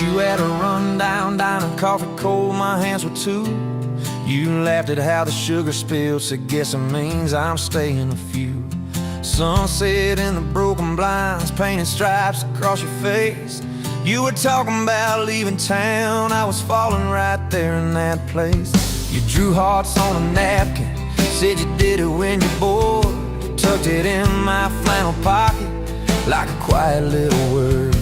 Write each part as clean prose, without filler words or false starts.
you at a rundown diner, coffee cold, my hands were too. You laughed at how the sugar spilled, said guess it means I'm staying a few. Sunset in the broken blinds, painted stripes across your face. You were talking about leaving town, I was falling right there in that place. You drew hearts on a napkin, said you did it when you're bored. Tucked it in my flannel pocket like a quiet little word.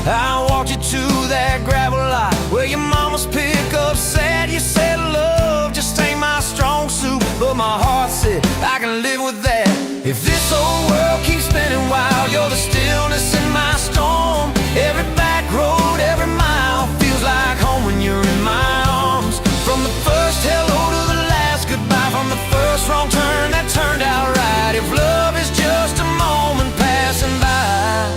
I walked you to that gravel lot where your mama's pickup sat. You said love just ain't my strong suit, but my heart said I can live with that. If this old world keeps spinning wild, you're the stillness in my storm. Every back road, every mile feels like home when you're in my arms. From the first hello to the last goodbye, from the first wrong turn that turned out right. If love is just a moment passing by,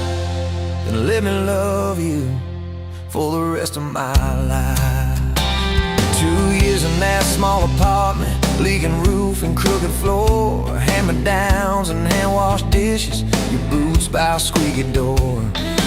then let me love you for the rest of my life. 2 years in that small apartment, leaking roof and crooked floor, hand-me-downs and hand-washed dishes, your boots by a squeaky door.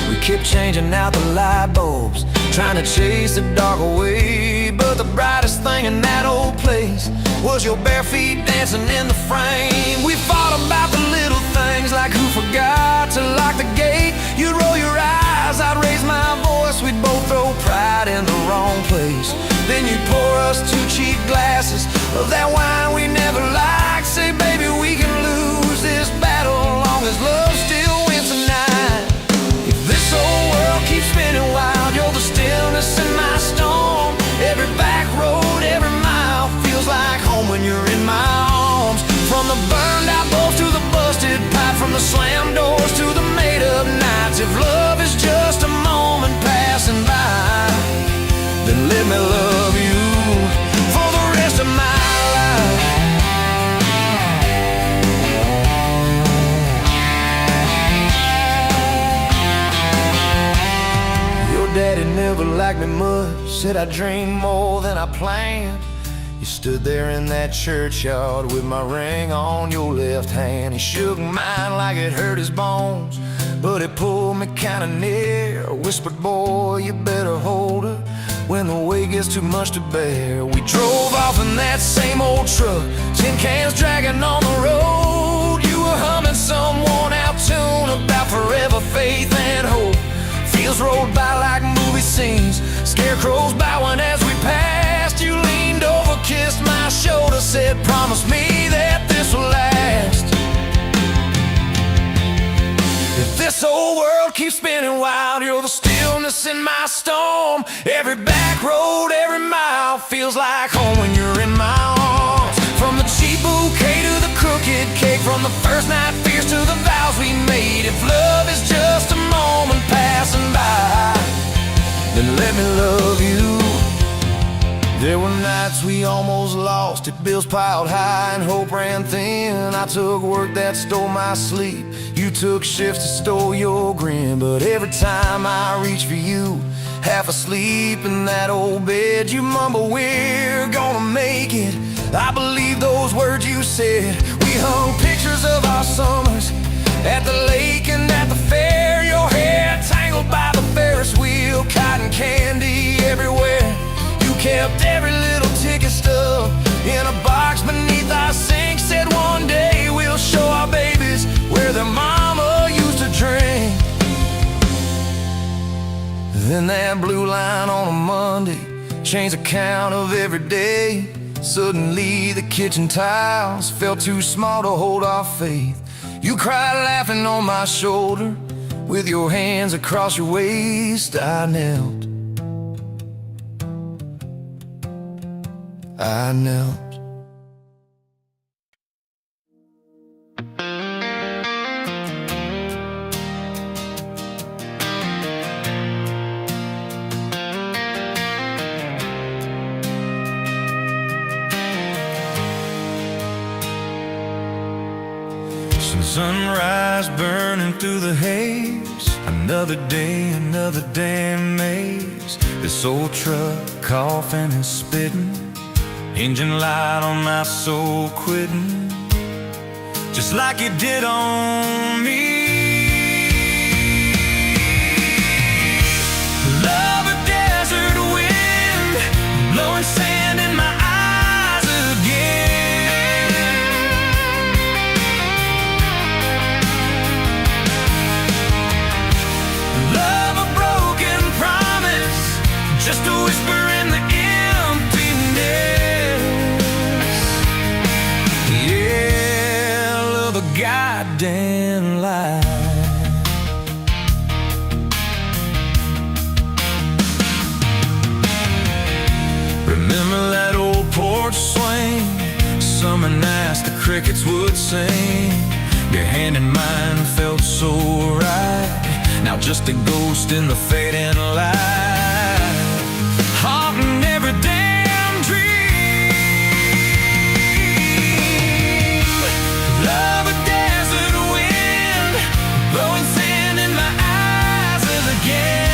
We kept changing out the light bulbs, trying to chase the dark away, but the brightest thing in that old place was your bare feet dancing in the frame. We fought about the little things, like who forgot to lock the gate. You'd roll your eyes, I'd raise my voice, we'd both throw pride in the wrong place. Then you'd pour us 2 cheap glasses of that wine we never liked. Say, baby, we can lose this battle long as love still wins tonight. If this old world keeps spinning wild, you're the stillness in my storm. Every back road, every mile feels like home when you're in my arms. From the burned out bulbs to the busted pipe, from the slammed doors to the made up nights. If love is just a moment passing by, then let me love you for the rest of my life. Your daddy never liked me much, said I dreamed more than I planned. You stood there in that churchyard with my ring on your left hand. He shook mine like it hurt his bones, but it pulled me kinda near. Whispered, boy, you better hold her when the weight gets too much to bear. We drove off in that same old truck, tin cans dragging on the road. You were humming some worn out tune about forever faith and hope. Fields rolled by like movie scenes, scarecrows bowing as we passed. You leaned over, kissed my shoulder, said, promise me that this will last. If this old world keeps spinning wild, you're the stillness in my storm. Every back road, every mile feels like home when you're in my arms. From the cheap bouquet to the crooked cake, from the first night fears to the vows we made. If love is just a moment passing by, then let me love you. There were nights we almost lost it, bills piled high and hope ran thin. I took work that stole my sleep, you took shifts that stole your grin. But every time I reach for you, half asleep in that old bed, you mumble, we're gonna make it. I believe those words you said. We hung pictures of our summers at the lake and at the fair. Your hair tangled by the Ferris wheel, cotton candy everywhere. You kept every little ticket stub in a box beneath our sink. Said one day we'll show our babies where their mama used to drink. Then that blue line on a Monday changed the count of every day. Suddenly the kitchen tiles felt too small to hold our faith. You cried laughing on my shoulder, with your hands across your waist. I knelt, I knelt. Sunrise burning through the haze, another day, another damn maze. This old truck coughing and spitting, engine light on my soul quitting, just like it did on me. Love blowing sand in my eyes again. Love a broken promise, just a whisper in the emptiness. Yeah, love a goddamn lie. Remember that old porch swing? Summer nights the crickets would sing. Your hand in mine felt so right. Now just a ghost in the fading light, haunting every damn dream. Love a desert wind, blowing sand in my eyes again.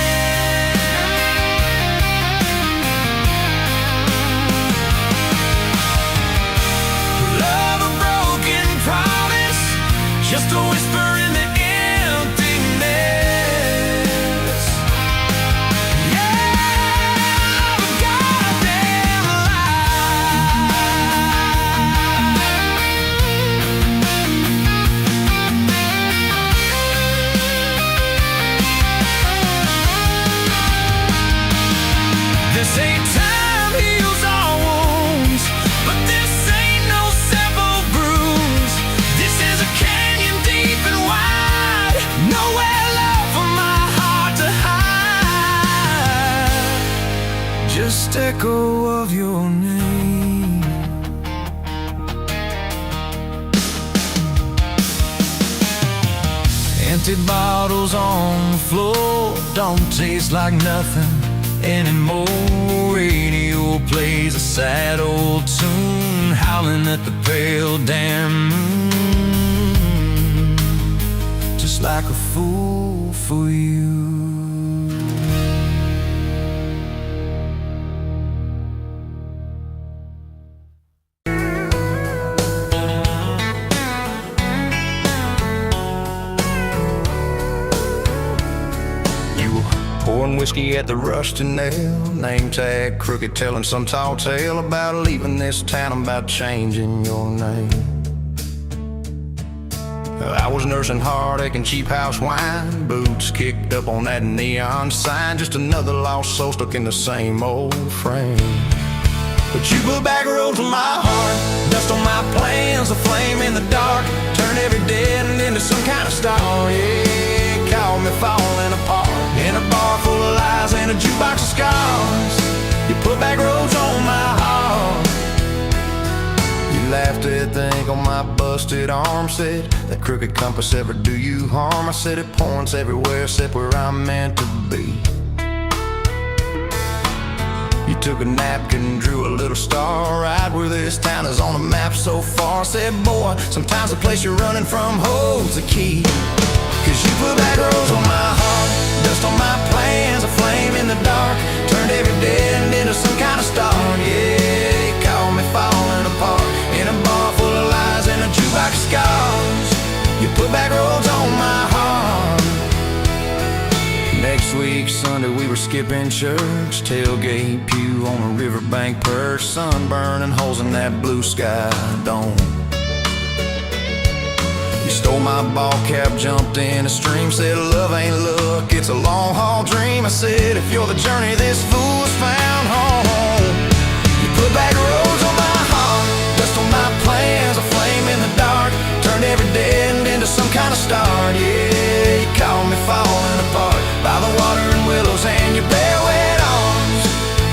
Just a whisper in the emptiness. Yeah, a goddamn lie. This ain't time heals all wounds, but this ain't no simple bruise. This is a canyon deep and wide, nowhere left for my heart to hide. Just echo of your name. Empty bottles on the floor don't taste like nothing anymore. Radio plays a sad old tune, howling at the pale damn moon, just like a fool for you. Pouring whiskey at the Rusty Nail, name tag crooked, telling some tall tale about leaving this town, about changing your name. I was nursing heartache and cheap house wine, boots kicked up on that neon sign, just another lost soul stuck in the same old frame. But you put back roads on my heart, dust on my plans, a flame in the dark, turn every dead end into some kind of star. Yeah, call me falling apart in a bar full of lies and a jukebox of scars. You put back roads on my heart. You laughed at the ink on my busted arm, said that crooked compass ever do you harm. I said it points everywhere except where I'm meant to be. You took a napkin, drew a little star right where this town is on the map so far. Said, boy, sometimes the place you're running from holds the key. Cause you put back roads on my heart, dust on my plans, a flame in the dark, turned every dead end into some kind of star. Yeah, you called me falling apart in a bar full of lies and a jukebox of scars. You put back roads on my heart. Next week, Sunday, we were skipping church, tailgate pew on a riverbank perch, sun burning holes in that blue sky dome. You stole my ball cap, jumped in a stream, said love ain't luck, it's a long haul dream. I said if you're the journey, this fool's found home. You put back roads on my heart, dust on my plans, a flame in the dark, turned every dead end into some kind of star. Yeah, you called me falling apart by the water and willows and your bare wet arms.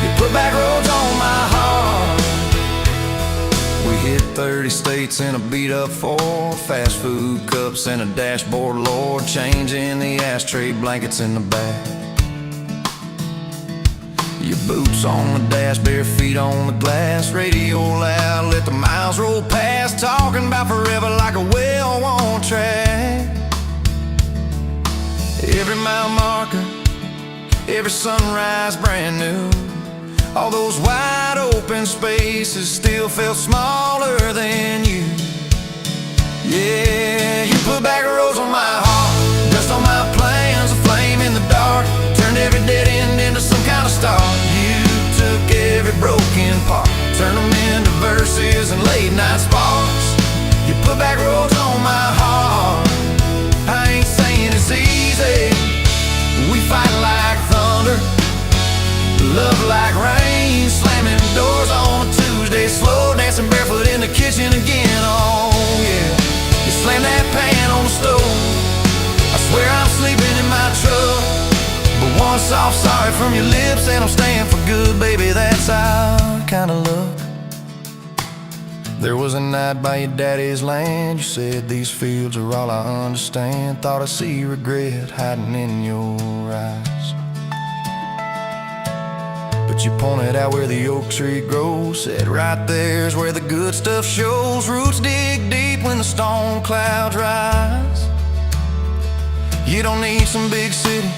You put back roads on my heart. We hit 30 states in a beat-up Ford, fast food cups and a dashboard, Lord, changing the ashtray blankets in the back. Your boots on the dash, bare feet on the glass, radio loud, let the miles roll past, talking about forever like a well-worn track. Every mile marker, every sunrise brand new. All those wide open spaces still felt smaller than you. Yeah, you put back roads on my heart, dust on my plans, a flame in the dark, turned every dead end into some kind of star. You took every broken turn them into verses and late night sparks. You put back roads on my heart. I ain't saying it's easy. We fight like thunder, love like rain, slamming doors on a Tuesday, slow dancing barefoot in the kitchen again. Oh yeah, you slam that pan on the stove. I swear I'm sleeping in my truck, but one soft sorry from your lips and I'm staying for good, baby, that's our kind of luck. There was a night by your daddy's land. You said these fields are all I understand. Thought I see regret hiding in your eyes, but you pointed out where the oak tree grows. Said right there's where the good stuff shows. Roots dig deep when the storm clouds rise. You don't need some big city,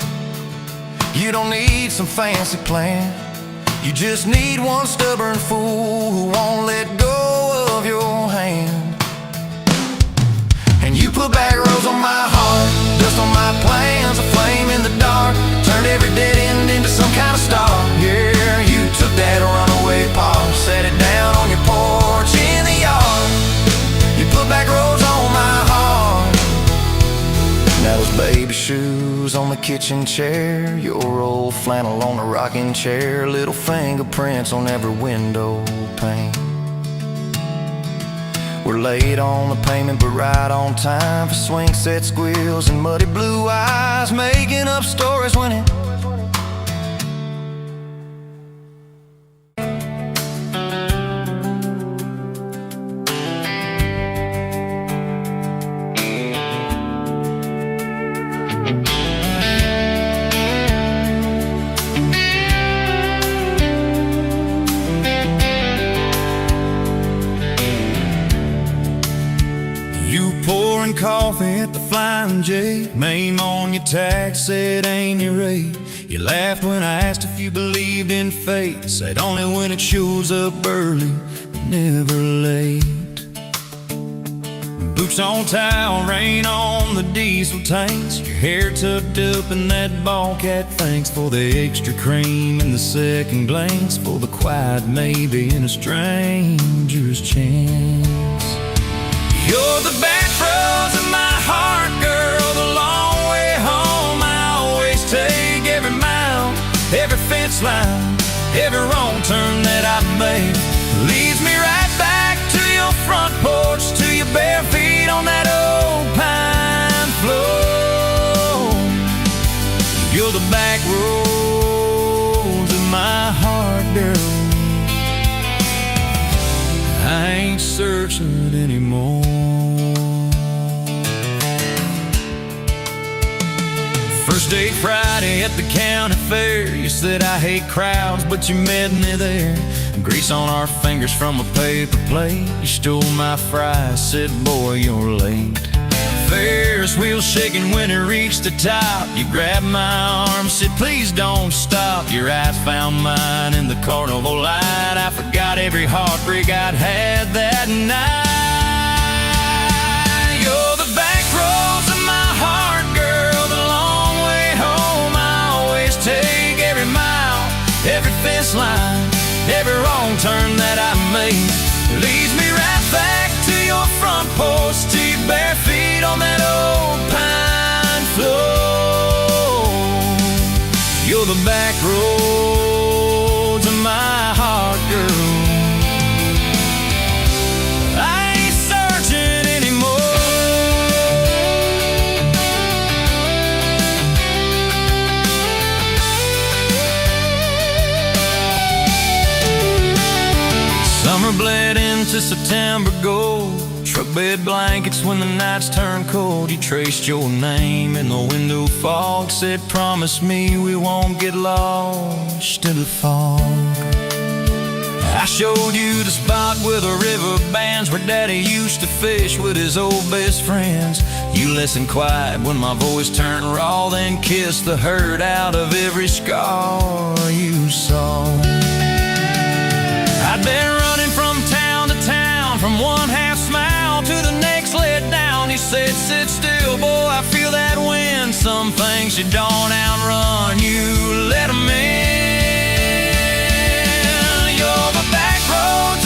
you don't need some fancy plan. You just need one stubborn fool who won't let go of your hand. And you put back roads on my heart, dust on my plans, a flame in the dark. Turned every dead end into some kind of star. Yeah, you took that runaway paw, set it down on your porch in the yard. You put back roads on my heart. Now those baby shoes on the kitchen chair, your old flannel on the rocking chair, little fingerprints on every window pane. We're late on the payment but right on time for swing set squeals and muddy blue eyes, making up stories when it coffee at the Flying J, name on your tax said ain't your rate. You laughed when I asked if you believed in fate, said only when it shows up early, never late. Boots on towel, rain on the diesel tanks, your hair tucked up in that ball cat. Thanks for the extra cream and the second glance, for the quiet maybe in a stranger's chance. You're the back roads in my heart, girl, the long way home. I always take every mile, every fence line, every wrong turn that I make leads me right back to your front porch, to your bare feet on that old pine floor. You're the back roads in my heart, girl. I ain't searching anymore. First date Friday at the county fair, you said I hate crowds, but you met me there. Grease on our fingers from a paper plate, you stole my fries, said boy you're late. Ferris wheel shaking when it reached the top, you grabbed my arm, said please don't stop. Your eyes found mine in the carnival light, I forgot every heartbreak I'd had that night. You're the back roads in my heart, girl, the long way home. I always take every mile, every fence line, every wrong turn that I make leads me right back to your front porch, to your bare feet on that old pine floor. You're the back roads of my heart, girl. I ain't searching anymore. Summer bled into September gold, truck bed blankets when the nights turned cold. You traced your name in the window fog, said promise me we won't get lost in the fog. I showed you the spot where the river bands, where Daddy used to fish with his old best friends. You listened quiet when my voice turned raw, then kissed the hurt out of every scar you saw. I'd been running from town to town, from one half smile to the next let down. He said, sit still, boy, I feel that wind. Some things you don't outrun, you let them in. You're the back roads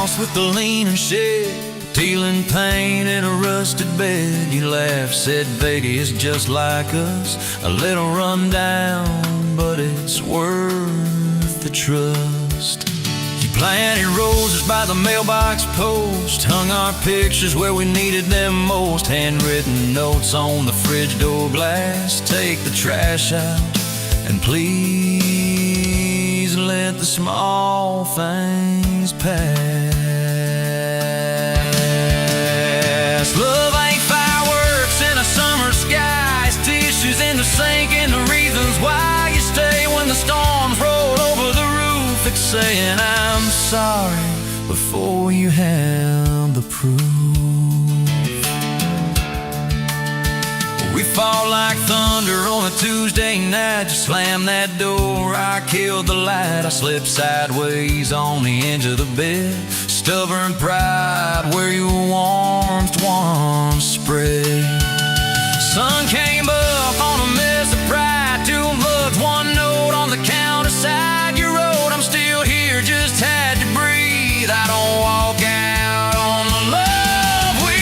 house with the leaning shed, peeling paint in a rusted bed. You laughed, said Vegas is just like us, a little run down, but it's worth the trust. You planted roses by the mailbox post, hung our pictures where we needed them most, handwritten notes on the fridge door glass. Take the trash out and please let the small things pass. Love ain't fireworks in a summer sky, it's tissues in the sink and the reasons why you stay when the storms roll over the roof. It's saying I'm sorry before you have the proof. We fall like thunder on a Tuesday night. You slam that door, I killed the light. I slipped sideways on the edge of the bed, stubborn pride where your warmth once spread. Sun came up on a mess of pride, 2 mugs, 1 note on the counter side. You wrote, I'm still here, just had to breathe. I don't walk out on the love we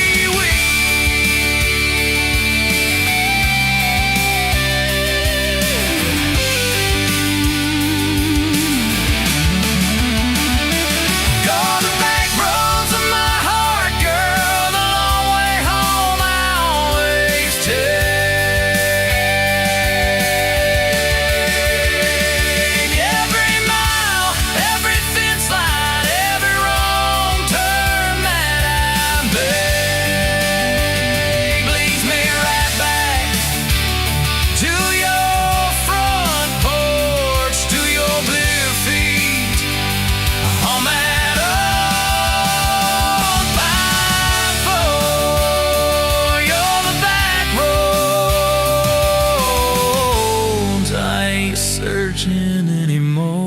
Gone the back roads of my heart, girl, the long way home I always take. Every mile, every fence line, every wrong turn that I make leads me right back to your front porch, to your bare feet on that old pine floor. You're the back roads, I ain't searching anymore.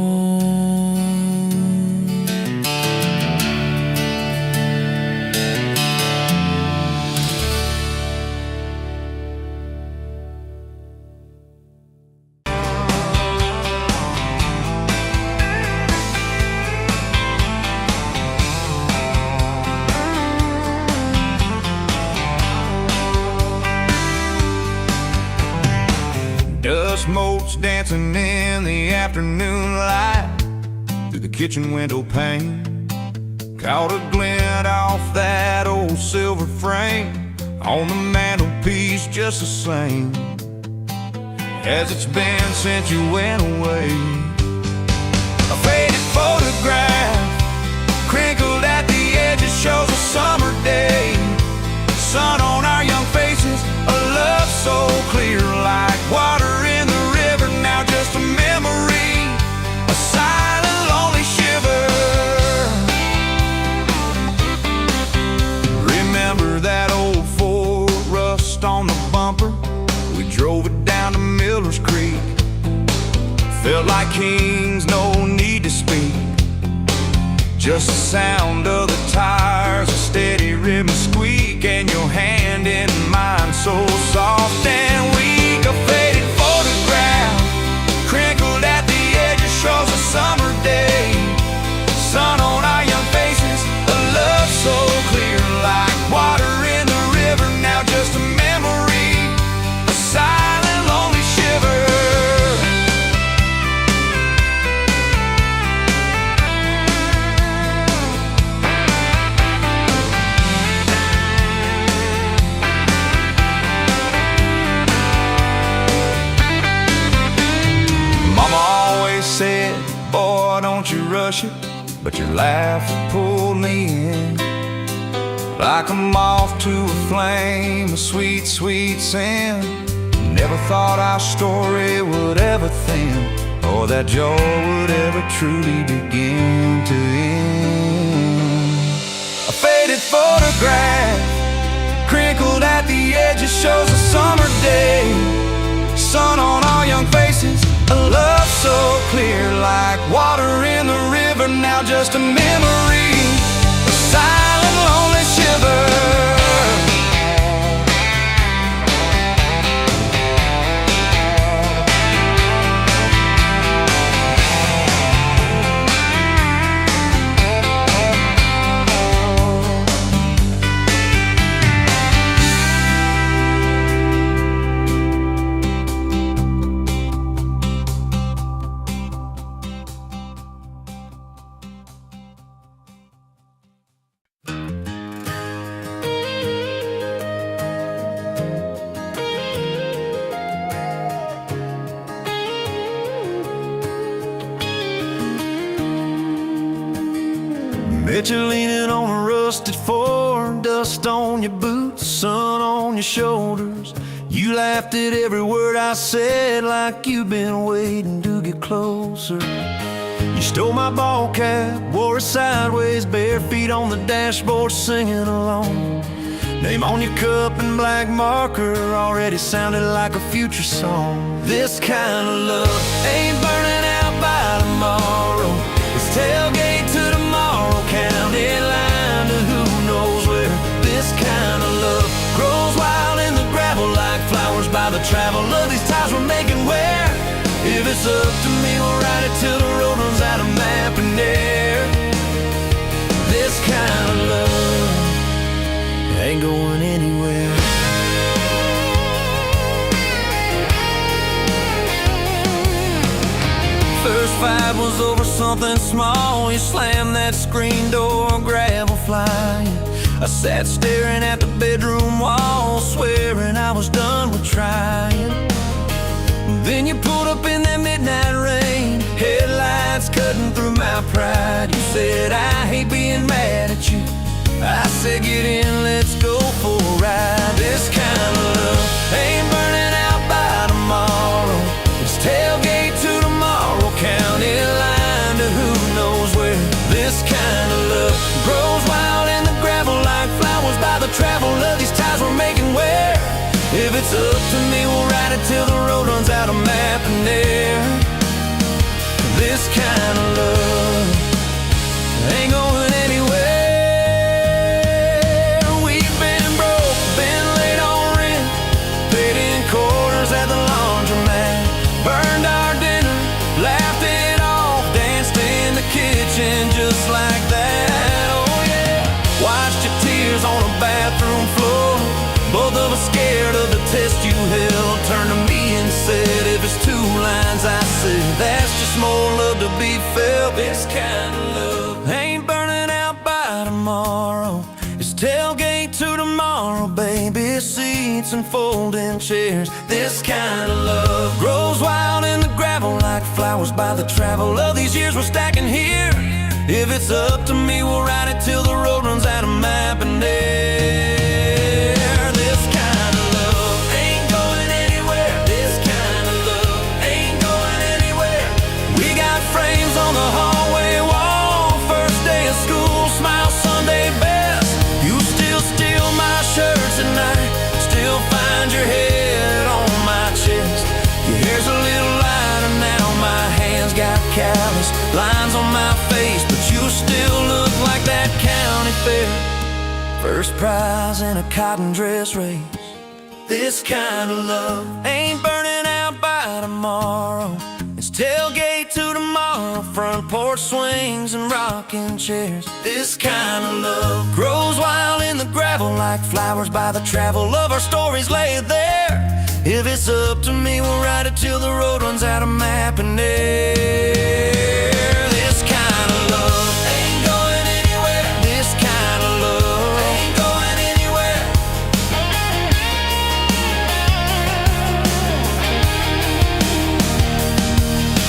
Dust motes dancing in the afternoon light through the kitchen window pane. Caught a glint off that old silver frame on the mantelpiece, just the same as it's been since you went away. A faded photograph crinkled at the edges shows a summer day. Sun on our young faces, a love so clear like water in the river. Now just a memory, a silent lonely shiver. Remember that old Ford, rust on the bumper, we drove it down to Miller's Creek. Felt like kings, no need to speak, just the sound of the tires, a steady rhythm squeak, and your hand in mine so soft and weak. A faded photograph crinkled at the edges shows a summer day. Sun on our young faces, a love so clear like water in the river. Now just a memory, a silent lonely shiver. Said, boy, don't you rush it, but your laugh pulled me in like a moth to a flame, a sweet, sweet sin. Never thought our story would ever thin, or that joy would ever truly begin to end. A faded photograph crinkled at the edges shows a summer day. Sun on our young faces, a love so clear like water in the river. Now just a memory, a silent lonely shiver. Bet you're leaning on a rusted Ford, dust on your boots, sun on your shoulders. You laughed at every word I said like you've been waiting to get closer. You stole my ball cap, wore it sideways, bare feet on the dashboard singing along. Name on your cup in black marker already sounded like a future song. This kind of love ain't burning out by tomorrow. It's tailgate to tomorrow, county line to who knows where. This kind of love grows wild in the gravel like flowers by the travel of these ties we're making where. If it's up to me, we'll ride it till the road runs out of map and air. This kind of love ain't going anywhere. First fight was over something small. You slammed that screen door, gravel flying. I sat staring at the bedroom wall, swearing I was done with trying. Then you pulled up in that midnight rain, headlights cutting through my pride. You said, I hate being mad at you. I said, get in, let's go for a ride. This kind of love ain't burning out by tomorrow. It's tailgate to tomorrow, county line to who knows where. This kind of love grows wild in the gravel like flowers by the travel of these ties we're making where. If it's up to me, we'll ride it till the road runs out of map and air. This kind of love ain't going anywhere. We've been broke, been late on rent, paid in quarters at the laundromat, burned our dinner, laughed it off, danced in the kitchen just like that. Oh yeah, watched your tears on a bathroom floor. Both of us scared of the test you held. Turned to me and said, if it's two lines I said, that's just more love to be felt. This kind of love ain't burning out by tomorrow. It's tailgate to tomorrow, baby seats and folding chairs. This kind of love grows wild in the gravel like flowers by the travel of these years we're stacking here. If it's up to me, we'll ride it till the road runs out of map and air. On the hallway wall, first day of school, smile Sunday best. You still steal my shirts at night, still find your head on my chest. Your hair's a little lighter now, my hands got callous lines on my face, but you still look like that county fair. First prize in a cotton dress race. This kind of love ain't burning out by tomorrow. It's tailgate to tomorrow, front porch swings and rocking chairs. This kind of love grows wild in the gravel like flowers by the travel of our stories laid there. If it's up to me, we'll ride it till the road runs out of map and air. This kind of love ain't going anywhere. This kind of love ain't going anywhere.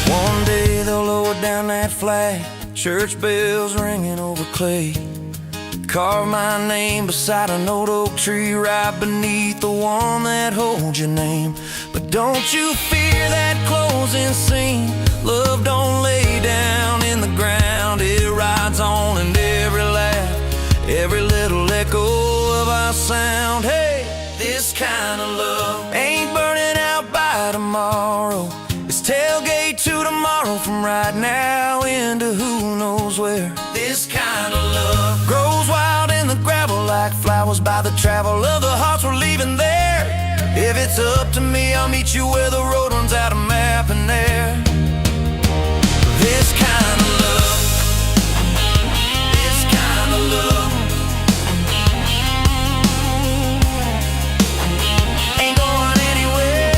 One day they'll lower down that flag, church bells ringing over clay. Carve my name beside an old oak tree right beneath the one that holds your name. But don't you fear that closing scene. Love don't lay down in the ground. It rides on in every laugh, every little echo of our sound. Hey, this kind of love ain't burning out by tomorrow. It's tailgate to tomorrow, from right now into who knows where. This kind of love grows wild in the gravel like flowers by the travel of the hearts we're leaving there. If it's up to me, I'll meet you where the road runs out of map and air. This kind of love, this kind of love ain't going anywhere.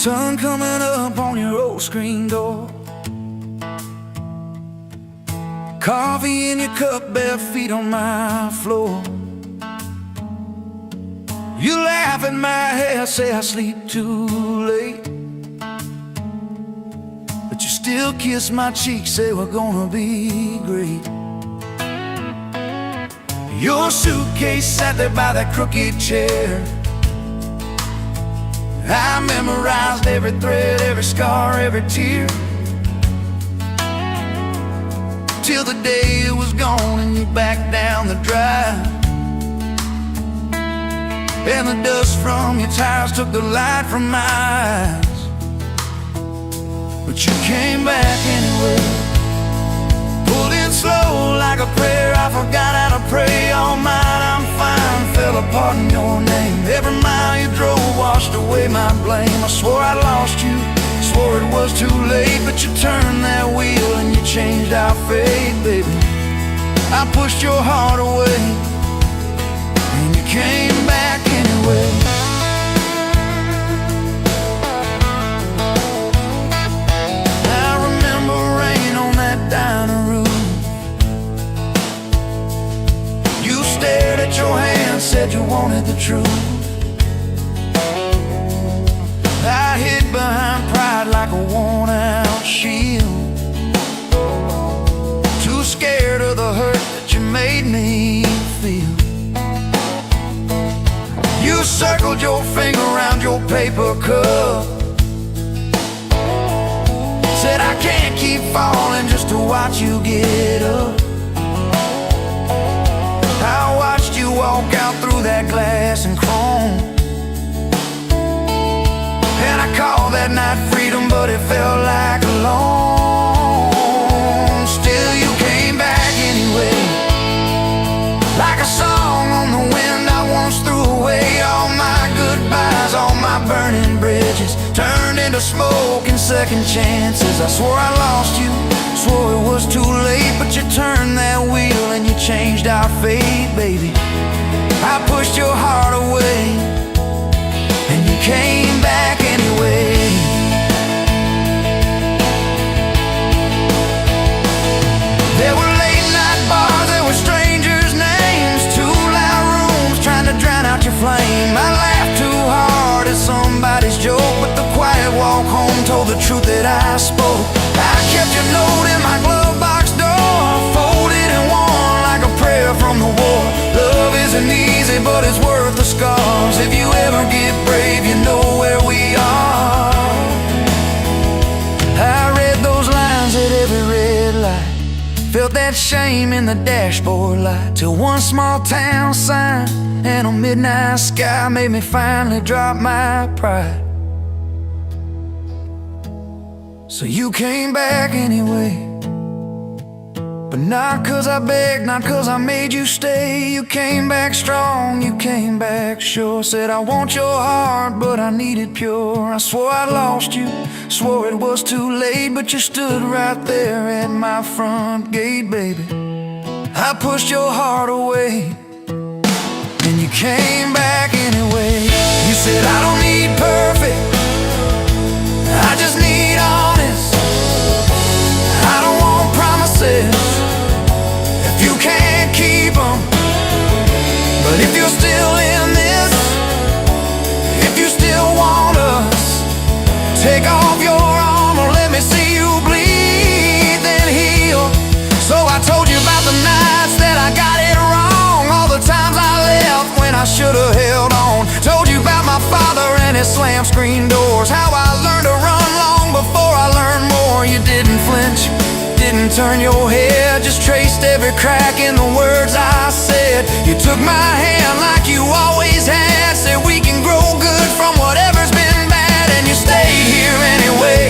Sun coming up on your old screen door, coffee in your cup, bare feet on my floor. You laugh at my hair, say I sleep too late, but you still kiss my cheek, say we're gonna be great. Your suitcase sat there by that crooked chair. I memorized every thread, every scar, every tear, till the day it was gone and you backed down the drive, and the dust from your tires took the light from my eyes. But you came back anyway, pulled in slow like a prayer. I forgot how to pray. All mine, I'm fine, fell apart in your name. Every mile you drove washed away my blame. I swore I lost you, swore it was too late, but you turned that wheel and you changed our fate, baby. I pushed your heart away and you came back anyway. I remember rain on that dining room. You stared at your hand, said you wanted the truth. I hid behind pride like a worn-out shield, too scared of the hurt that you made me feel. You circled your finger around your paper cup, said I can't keep falling just to watch you get up. I watched you walk out through that glass and chrome, and I called that night freedom, but it felt like alone. Still you came back anyway, like a song on the wind. I once threw away all my goodbyes, all my burning bridges turned into smoke and second chances. I swore I lost you, swore it was too late, but you turned that wheel and you changed our fate, baby. I pushed your heart away and you came back anyway. There were late night bars, there were strangers' names, too loud rooms trying to drown out your flame. I laughed too hard at somebody's joke, but the quiet walk home told the truth that I spoke. I kept your note in my glove box door, folded and worn like a prayer from the war. Love isn't easy, but it's worth the scars. If you ever get brave, you know where we are. I read those lines at every red light, felt that shame in the dashboard light, till one small town sign and a midnight sky made me finally drop my pride. So you came back anyway, but not 'cause I begged, not 'cause I made you stay. You came back strong, you came back sure. Said I want your heart, but I need it pure. I swore I lost you, swore it was too late, but you stood right there at my front gate, baby. I pushed your heart away and you came back anyway. You said I don't need perfect, I just need honest. I don't want promises if you can't keep them. But if you're still in this, if you still want us, take off your armor, let me see you bleed, then heal. So I told you about the nights that I got it wrong, all the times I left when I should've held on. Told you about my father and his slammed screen doors, how I learned to run long before I learned more. You didn't flinch, didn't turn your head, just traced every crack in the words I said. You took my hand like you always had, said we can grow good from whatever's been bad, and you stayed here anyway.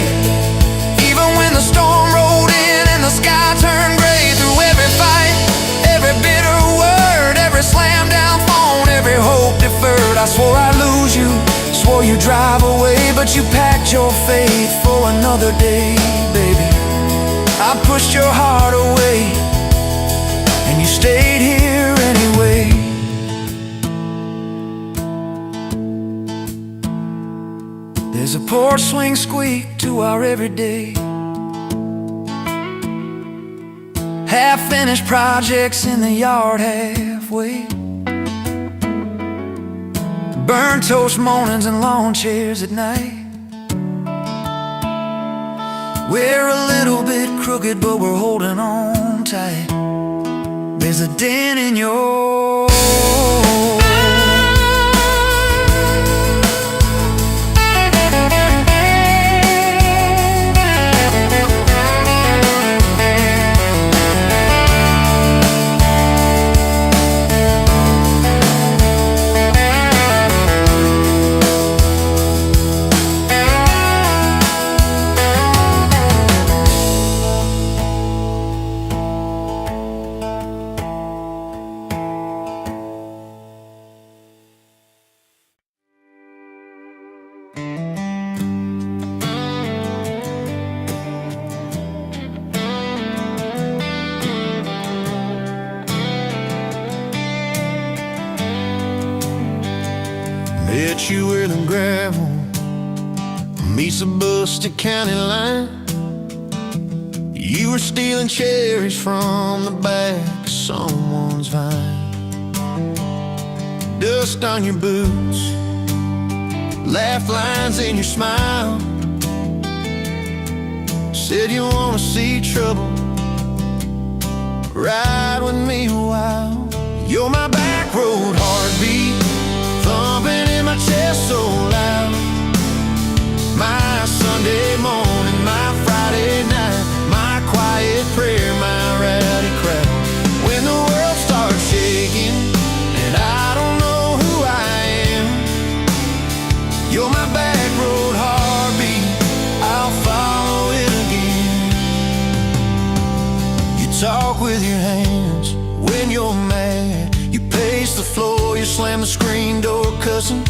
Even when the storm rolled in and the sky turned gray, through every fight, every bitter word, every slam down phone, every hope deferred. I swore I'd lose you, swore you'd drive away, but you packed your faith for another day, baby. I pushed your heart away and you stayed here anyway. There's a porch swing squeak to our everyday. Half-finished projects in the yard halfway. Burnt toast mornings and lawn chairs at night. We're a little bit crooked, but we're holding on tight. There's a dent in your met you where the gravel meets the Busted County line. You were stealing cherries from the back of someone's vine. Dust on your boots, laugh lines in your smile. Said you wanna see trouble, ride with me a while. You're my back road heartbeat, thumping in my chest so loud. My Sunday morning, my Friday night, my quiet prayer, my rowdy crowd. When the world starts shaking and I don't know who I am, you're my back road heartbeat, I'll follow it again. You talk with your hands when you're mad. You pace the floor, you slam the screen door cussing,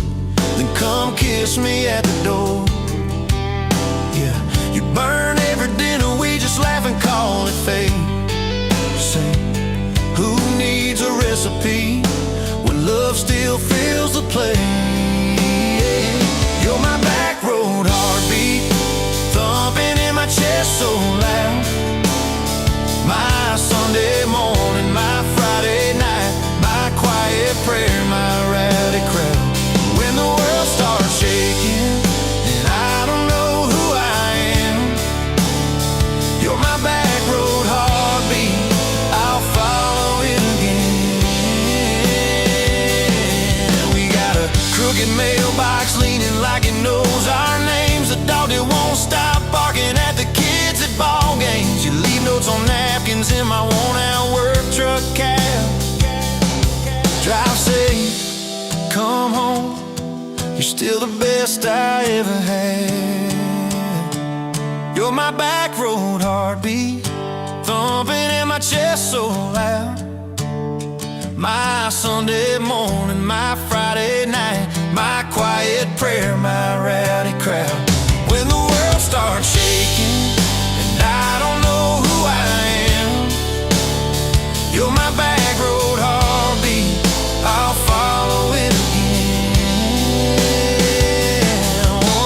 then come kiss me at the door. Yeah, you burn every dinner, we just laugh and call it fate. Say, who needs a recipe when love still fills the plate? You're my back road heartbeat, thumping in my chest so loud. My Sunday morning, my Friday night, my quiet prayer, my rowdy crowd. When the world starts shaking and I don't know who I am, you're my back road heartbeat, I'll follow it again. We got a crooked mailbox leaning like it knows our names, a dog that won't stop barking at the kids at ball games. You leave notes on napkins in my worn-out work truck cab. Drive safe, come home, you're still the best I ever had. You're my back road heartbeat, thumping in my chest so loud. My Sunday morning, my Friday night, my quiet prayer, my rowdy crowd. When the world starts shaking and I don't know who I am, you're my back road heartbeat, I'll follow it again.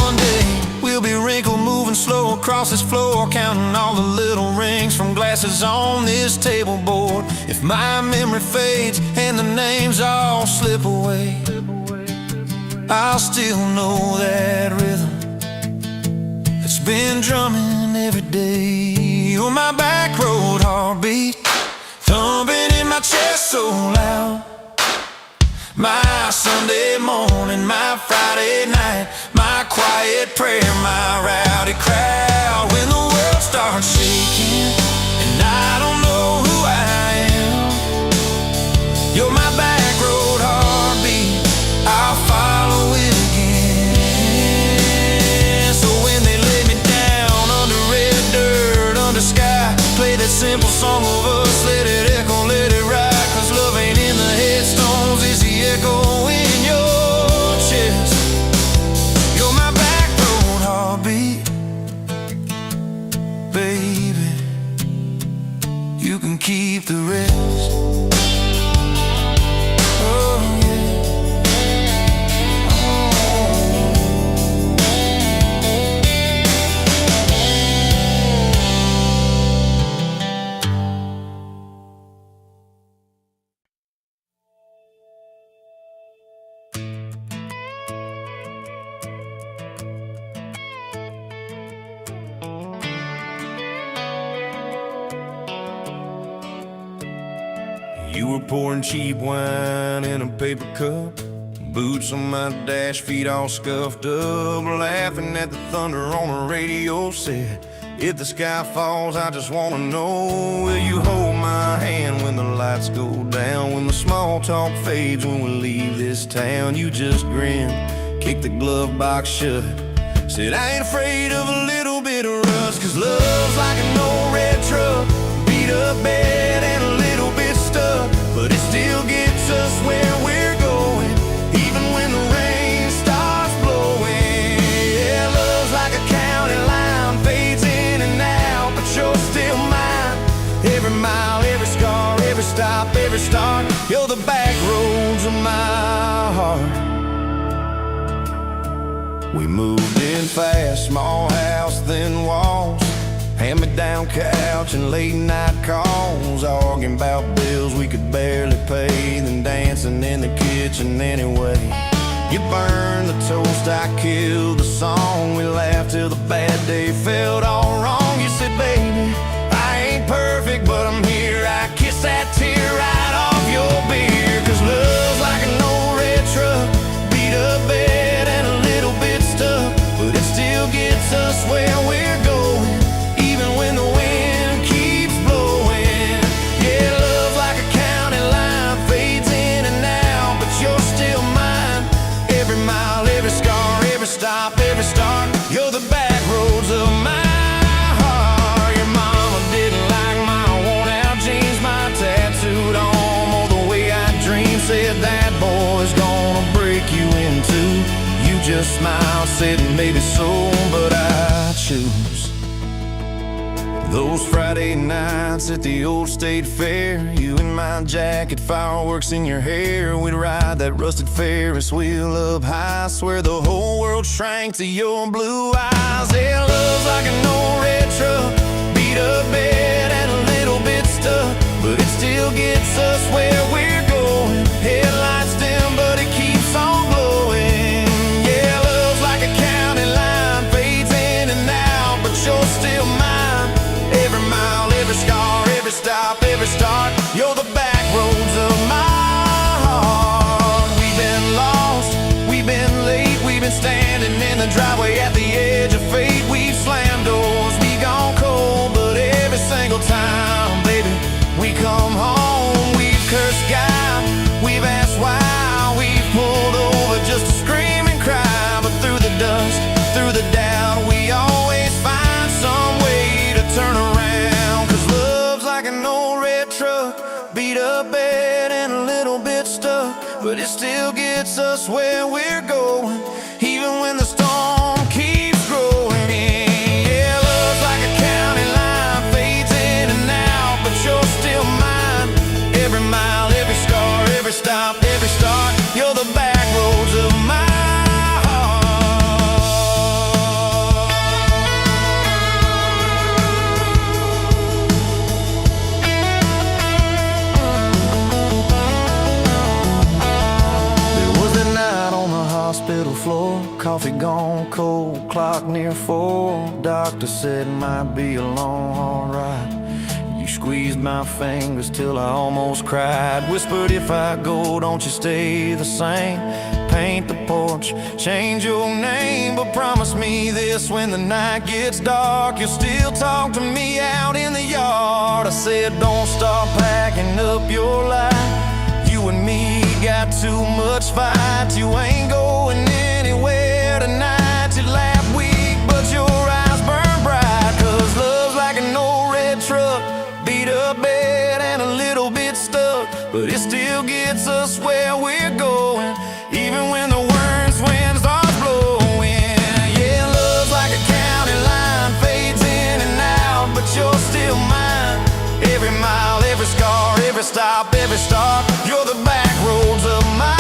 One day we'll be wrinkled, moving slow across this floor, counting all the little rings from glasses on this table board. If my memory fades and the names all slip away, I'll still know that rhythm that's been drumming every day. You're my back road heartbeat, thumping in my chest so loud. My Sunday morning, my Friday night, my quiet prayer, my rowdy crowd. When the world starts shaking and I don't know who I am, you're my back road heartbeat, I'll follow it again. So when they lay me down under red dirt, under sky, play that simple song of us, let it echo, let it ride. Cause love ain't in the headstones, it's the echo in your chest. You're my back road heartbeat, baby, you can keep the rest. Oh yeah. You were pouring cheap wine in a paper cup, boots on my dash, feet all scuffed up, laughing at the thunder on the radio set. If the sky falls, I just wanna know, will you hold my hand when the lights go down, when the small talk fades, when we leave this town? You just grinned, kicked the glove box shut, said I ain't afraid of a little bit of rust, 'cause love's like an old red truck, beat up bed and a little bit stuck, but it still gets us where we're going, even when the rain starts blowing. Yeah, love's like a county line, fades in and out, but you're still mine. Every mile, every scar, every stop, every start, you're the back roads of my heart. We moved in fast, small house, thin walls, hand-me-down couch and late-night calls, arguing about bills we could barely pay, then dancing in the kitchen anyway. You burned the toast, I killed the song, we laughed till the bad day felt all wrong. You said, baby, I ain't perfect, but I'm here. I kiss that tear right off your beer, 'cause love's like an old red truck, beat up bed and a little bit stuck, but it still gets us where we're going, even when the wind keeps blowing. Yeah, love's like a county line, fades in and out, but you're still mine. Every mile, every scar, every stop, every start, you're the back roads of my heart. Your mama didn't like my worn-out jeans, my tattooed arm, or the way I dream, said that boy's gonna break you in two. You just smiled, said maybe so, but I choose those Friday nights at the old state fair, you in my jacket, fireworks in your hair. We'd ride that rusted Ferris wheel up high, swear the whole world shrank to your blue eyes. Yeah, love's like an old red truck, beat up bed and a little bit stuck, but it still gets us where we're going. Headlights dim, but it keeps on glowing. Yeah, love's like a county line, fades in and out, but you're still mine. Every mile, every scar, every stop, every start, you're the back roads of my heart. We've been lost, we've been late, we've been standing in the driveway at the edge of fate. We've slammed doors, we gone cold, but every single time, baby, we come home. We've cursed God, we've asked why, we've pulled over just to scream and cry, but through the dust, through the doubt, we always find some way to turn around. 'Cause love's like an old red truck, beat up bed and a little bit stuck, but it still gets us where we're going, even when the storm keeps growing. Yeah, love's like a county line, fades in and out, but you're still mine. Every mile, every scar, every stop, every start, you're the back roads of my hospital floor, coffee gone cold, clock near 4. Doctor said might be a long haul ride. You squeezed my fingers till I almost cried. Whispered, if I go, don't you stay the same. Paint the porch, change your name, but promise me this, when the night gets dark, you'll still talk to me out in the yard. I said, don't stop packing up your life. You and me got too much fight. You ain't going anywhere tonight. You laugh weak, but your eyes burn bright. 'Cause love's like an old red truck, beat up bed and a little bit stuck, but it still gets us where we're going, even when the worst wind starts blowing. Yeah, love's like a county line, fades in and out, but you're still mine. Every mile, every scar, every stop, every start, you're the back roads of my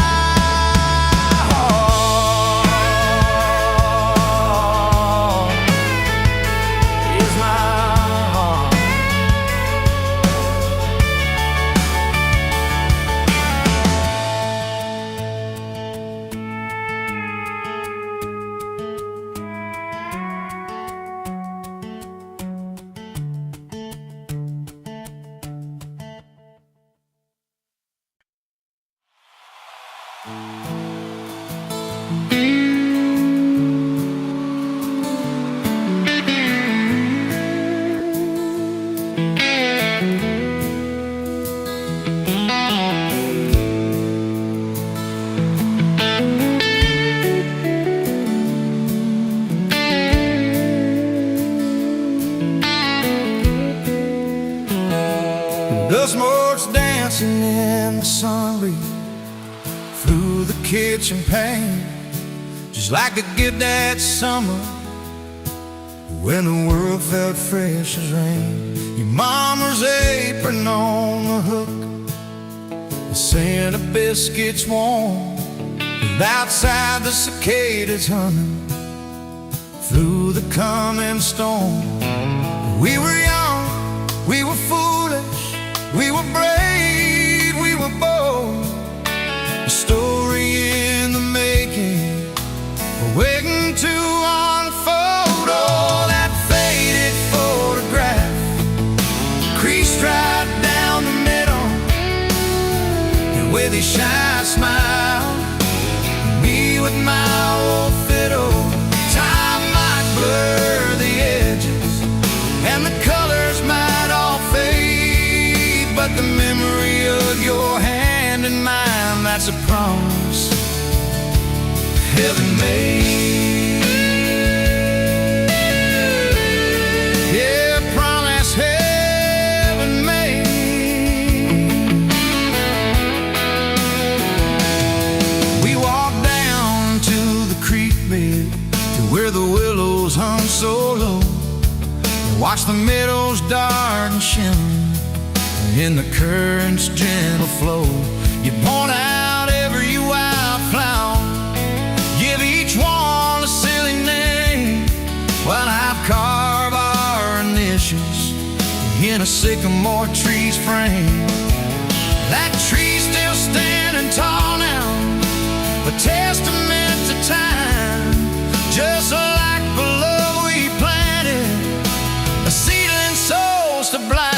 Dust motes dancing in the sun breeze through the kitchen pane, just like a gift that summer when the world felt fresh as rain. Your mama's apron on the hook, the scent of biscuits warm, and outside the cicadas humming through the coming storm. We were young, we were foolish, we were brave, we were bold. A story in the making, waiting to unfold. Oh, that faded photograph, creased right down the middle, and with his shy smile, me with my old fiddle. Time might blur the edges, and the colors might all fade, but the memory of your hand in mine, that's a promise heaven made. Yeah, promise heaven made. We walked down to the creek bed, to where the willows hung so low, watch the meadows dark and shimmer in the current's gentle flow. You point out every wildflower, give each one a silly name, while I carve our initials in a sycamore tree's frame. That tree's still standing tall now, a testament to time, just like the love we planted, a seedling souls to blind.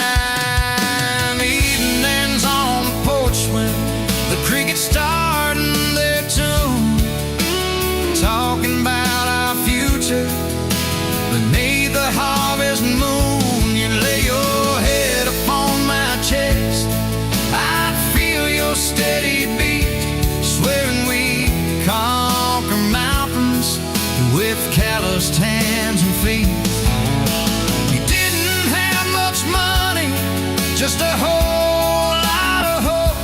Evenings on the porch when the crickets starting their tune, talking about our future beneath the harvest moon. You lay your head upon my chest, I'd feel your steady beat, swearing we conquer mountains with calloused hands and feet. We didn't have much money, just a whole lot of hope,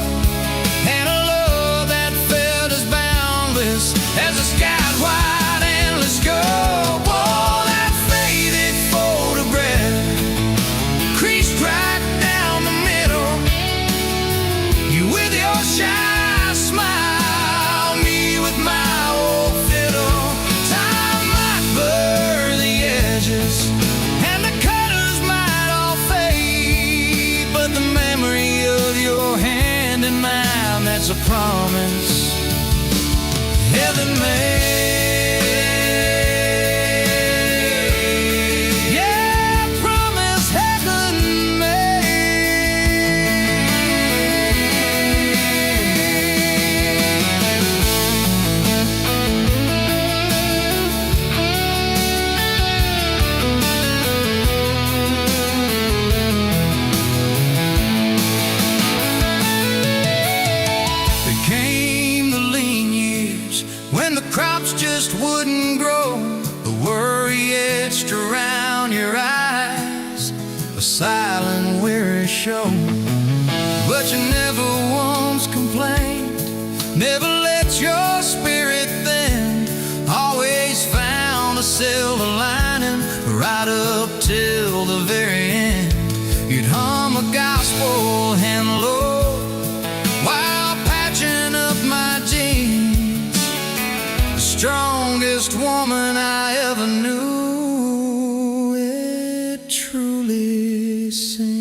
and a love that felt as boundless as the sky's wide endless scope. Oh, that faded photograph, creased right down the middle, you with your shy smile, me with my old fiddle. Time might blur the edges, and the colors might all fade, but the memory of your hand in mine, that's a promise heaven made. Yeah, promise heaven There came the lean years when the crops just wouldn't grow, the worry etched around your eyes, a silent weary show. But you never once complained, never let your spirit thin, always found a silver lining right up till the very end. You'd hum a gospel and low while patching up my jeans, the strongest woman I ever knew, it truly seems.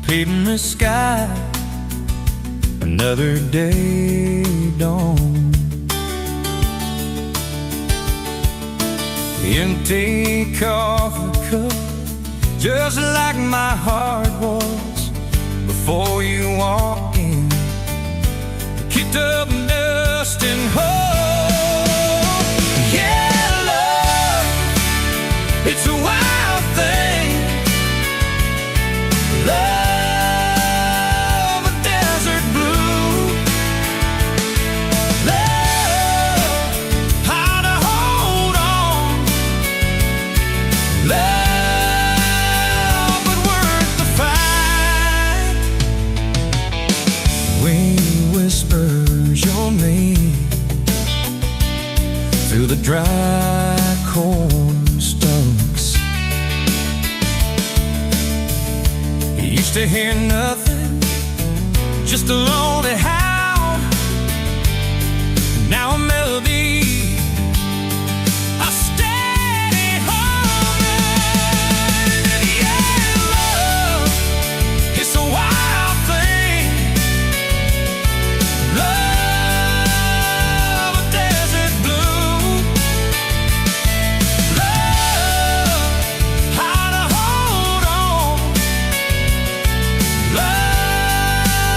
paving the sky, another day dawned. Empty coffee cup, just like my heart was before you walked in. Kicked up dust and hope. Yeah, love, it's a wild thing. Love, a desert blue. Love, how to hold on. Love, but worth the fight. Wind whispers your name through the dry corn stumps. You used to hear nothing, just a lonely howl. Now a melody, a steady humming. Yeah, love, it's a wild thing. Love, a desert blue. Love, how to hold on. Love,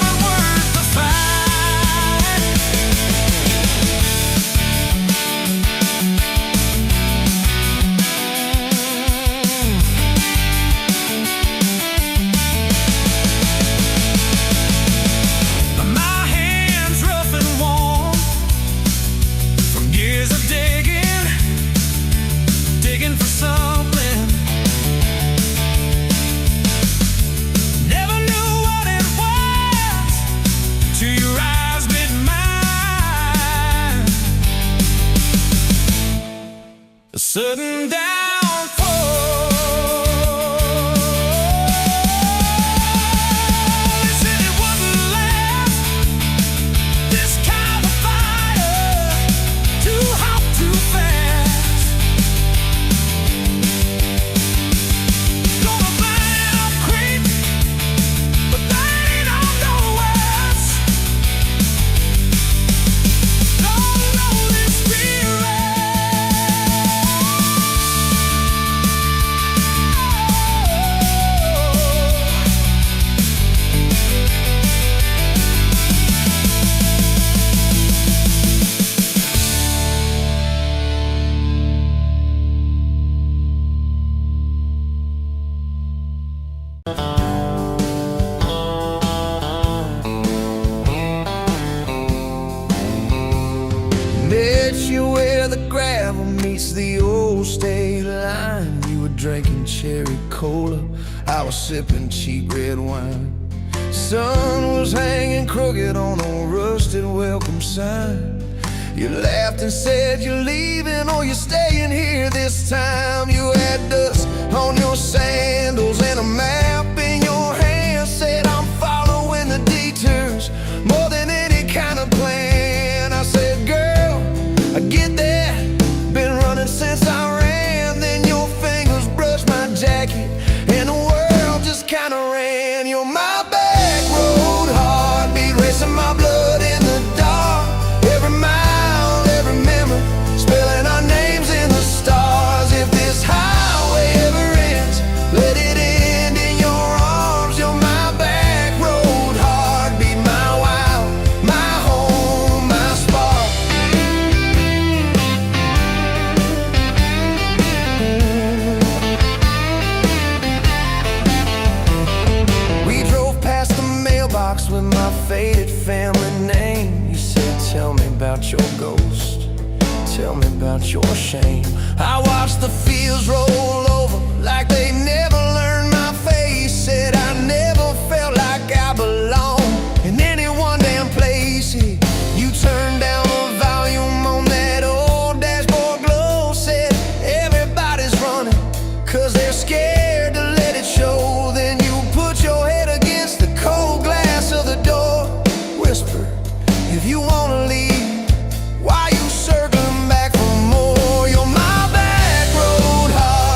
but worth the fight. My hands rough and warm from years of digging for something. Never knew what it was till your eyes met mine. A sudden downfall. They said it wouldn't last. This kind of fire, too hot, too fast. Gonna burn it up quick, but that ain't on no words. Don't know this spirit. Met you where the gravel meets the old state line. You were drinking cherry cola, I was sipping cheap red wine. Sun was hanging crooked on a rusted welcome sign. You laughed and said you're leaving or you're staying here this time. You had dust on your sandals and a map in your hand. Said I'm following the detours more than any kind of plan. I said, girl, I get that, been running since I ran. Then your fingers brushed my jacket and the world just kinda ran. You're my back road heartbeat, racing my blood in the dark. Every mile, every memory, spelling our names in the stars. If this highway ever ends, let it end in your arms. You're my back road heartbeat, my wild, my home, my spark. We drove past the mailbox with my faded family name. You said, tell me about your ghost, tell me about your shame. I watched the fields roll over like they never learned my face. Said I never felt like I belonged in any one damn place. You turned down the volume on that old dashboard glow. Said everybody's running 'cause they're scared to let it show. Then you put your head against the cold glass of the door. Whisper, if you wanna leave, why you circling back for more? You're my back road heart.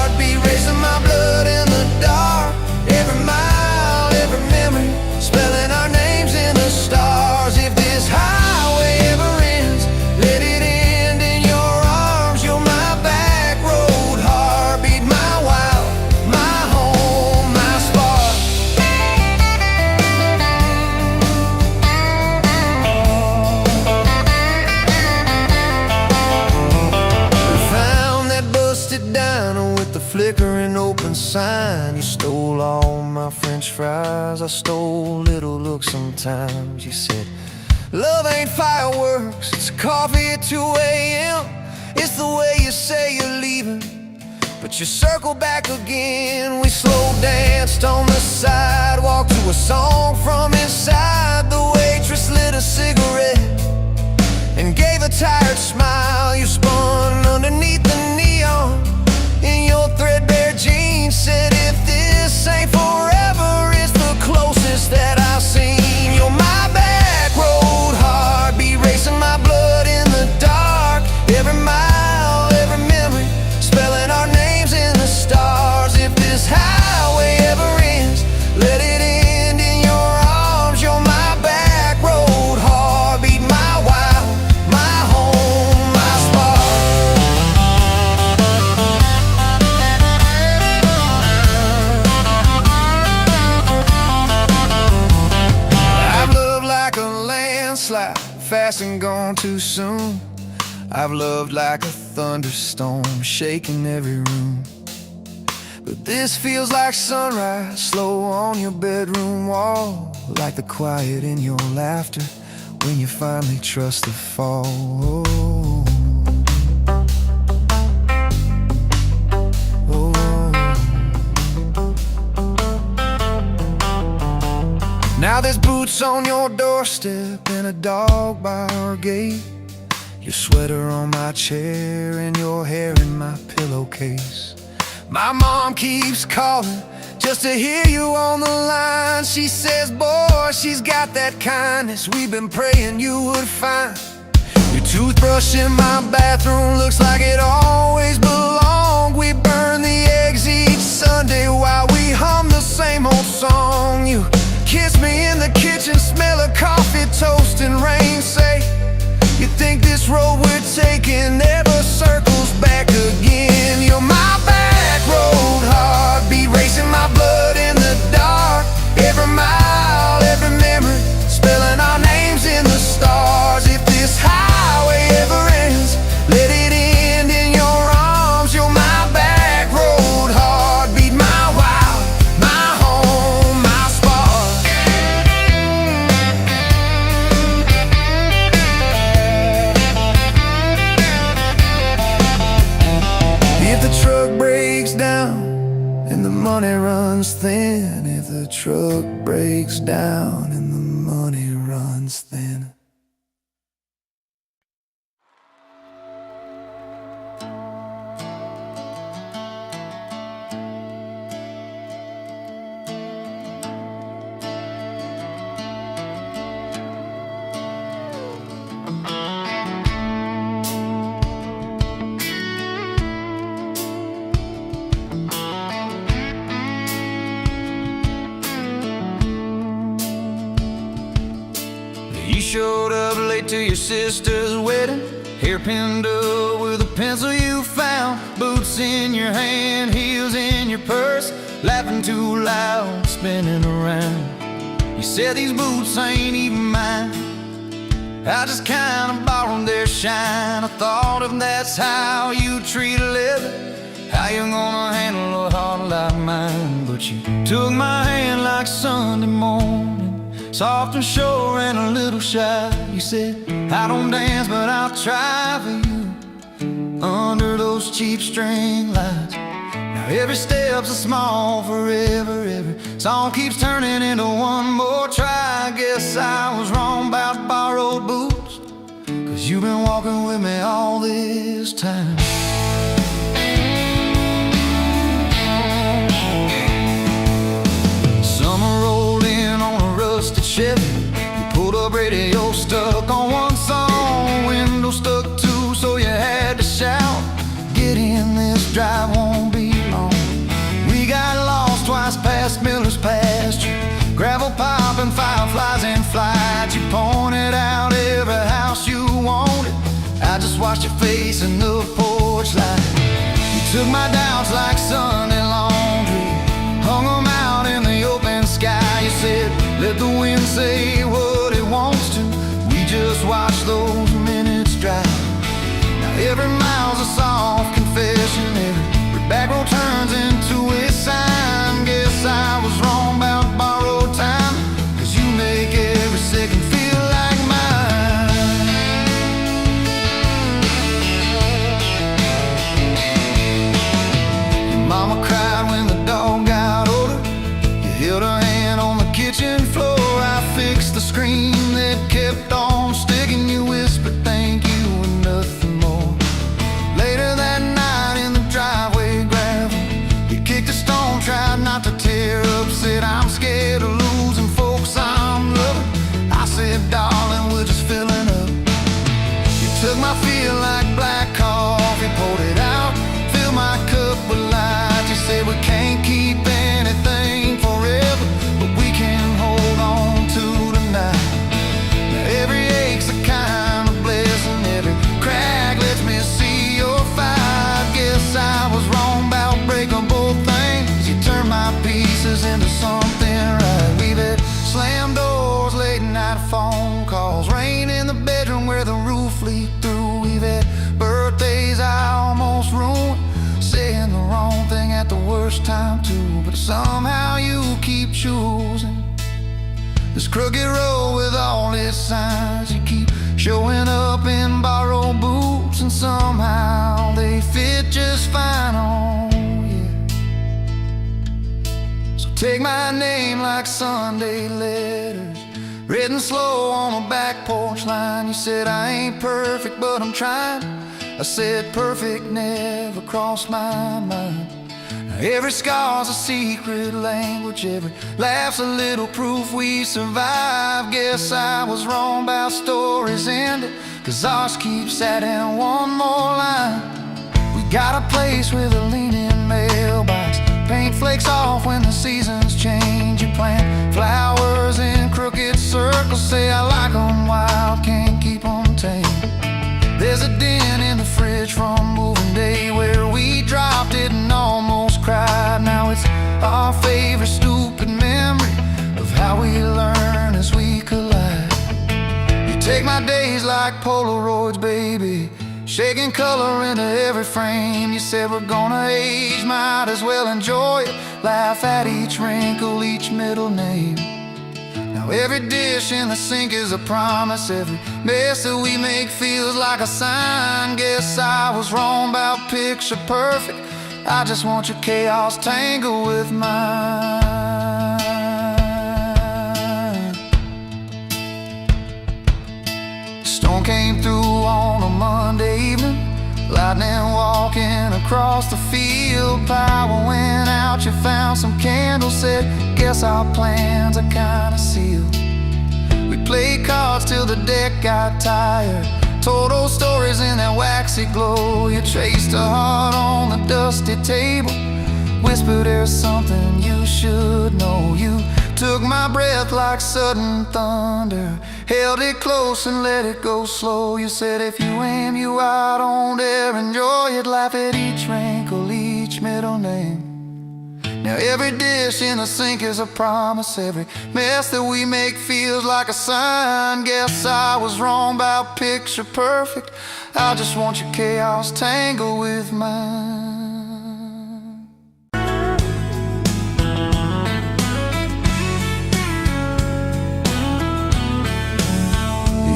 flickering open sign. You stole all my French fries, I stole little looks sometimes. You said, love ain't fireworks, it's coffee at 2 a.m. It's the way you say you're leaving, but you circle back again. We slow danced on the sidewalk to a song from inside. The waitress lit a cigarette and gave a tired smile. You spun underneath the neon in your threadbare jeans. Said, if this ain't forever, it's the closest that I've seen. You're my back road heartbeat, racing my blood in the dark. Every mile, every memory, spelling our names in the stars. If this highway ever ends, let it end in your arms. You're my back road heartbeat, my wild, my home, my spark. I've loved like a landslide, fast and gone too soon. I've loved like a thunderstorm, shaking every room. But this feels like sunrise, slow on your bedroom wall, like the quiet in your laughter when you finally trust the fall. Now there's boots on your doorstep and a dog by our gate. Your sweater on my chair and your hair in my pillowcase. My mom keeps calling just to hear you on the line. She says, boy, she's got that kindness we've been praying you would find. Your toothbrush in my bathroom looks like it always belonged. We burn the eggs each Sunday while we hum the same old song. You kiss me in the kitchen, smell of coffee, toast, and rain. Say, you think this road we're taking never circles back again. You're my back road heartbeat, racing my blood in the dark. Every mile, every memory, spelling our names in the stars. If this highway ever ends, let it end in your arms. You're my back road heartbeat, my wild, my home, my spark. If the truck breaks down and the money runs thin, if the truck breaks down and the money runs thin. You showed up late to your sister's wedding, hair pinned up with a pencil you found, boots in your hand, heels in your purse, laughing too loud, spinning around. You said these boots ain't even mine, I just kinda borrowed their shine. I thought if that's how you treat a living, how you gonna handle a heart like mine? But you took my hand like Sunday morning, soft and sure and a little shy. You said, I don't dance, but I'll try for you under those cheap string lights. Now every step's a small forever, every song keeps turning into one more try. I guess I was wrong about borrowed boots, 'cause you've been walking with me all this time. Summer rolled in on a rusted Chevy. You pulled up, radio stuck on one song, window stuck too, so you had to shout, get in, this drive won't be long. We got lost twice past Miller's pasture, gravel popping, fireflies in flight. You pointed out every house you wanted, I just watched your face in the porch light. You took my doubts like Sunday laundry, hung them out in the open sky. You said, let the wind say what it wants to, we just watch those minutes drive. Now every mile's a soft confession, every back road turns first time too, but somehow you keep choosing this crooked road with all its signs. You keep showing up in borrowed boots, and somehow they fit just fine on you. So take my name like Sunday letters, written slow on a back porch line. You said I ain't perfect, but I'm trying. I said perfect never crossed my mind. Now every scar's a secret language, every laugh's a little proof we survived. Guess I was wrong about stories ending, 'cause ours keeps adding one more line. We got a place with a leaning mailbox, paint flakes off when the seasons change. You plant flowers in crooked circles, say I like 'em wild, can't keep 'em tame. There's a dent in the fridge from moving day where we dropped it and almost cried. Now it's our favorite stupid memory of how we learn as we collide. You take my days like Polaroids, baby, shaking color into every frame. You said we're gonna age, might as well enjoy it, laugh at each wrinkle, each middle name. Now every dish in the sink is a promise, every mess that we make feels like a sign. Guess I was wrong about picture perfect, I just want your chaos tangled with mine. Storm came through on a Monday evening, lightning walking across the field. Power went out, you found some candles, said guess our plans are kinda sealed. We played cards till the deck got tired, told old stories in that waxy glow. You traced a heart on the dusty table, whispered there's something you should know. You took my breath like sudden thunder, held it close and let it go slow. You said if you aim you out, don't dare enjoy it, laugh at each wrinkle, each middle name. Now every dish in the sink is a promise, every mess that we make feels like a sign. Guess I was wrong about picture perfect, I just want your chaos tangled with mine.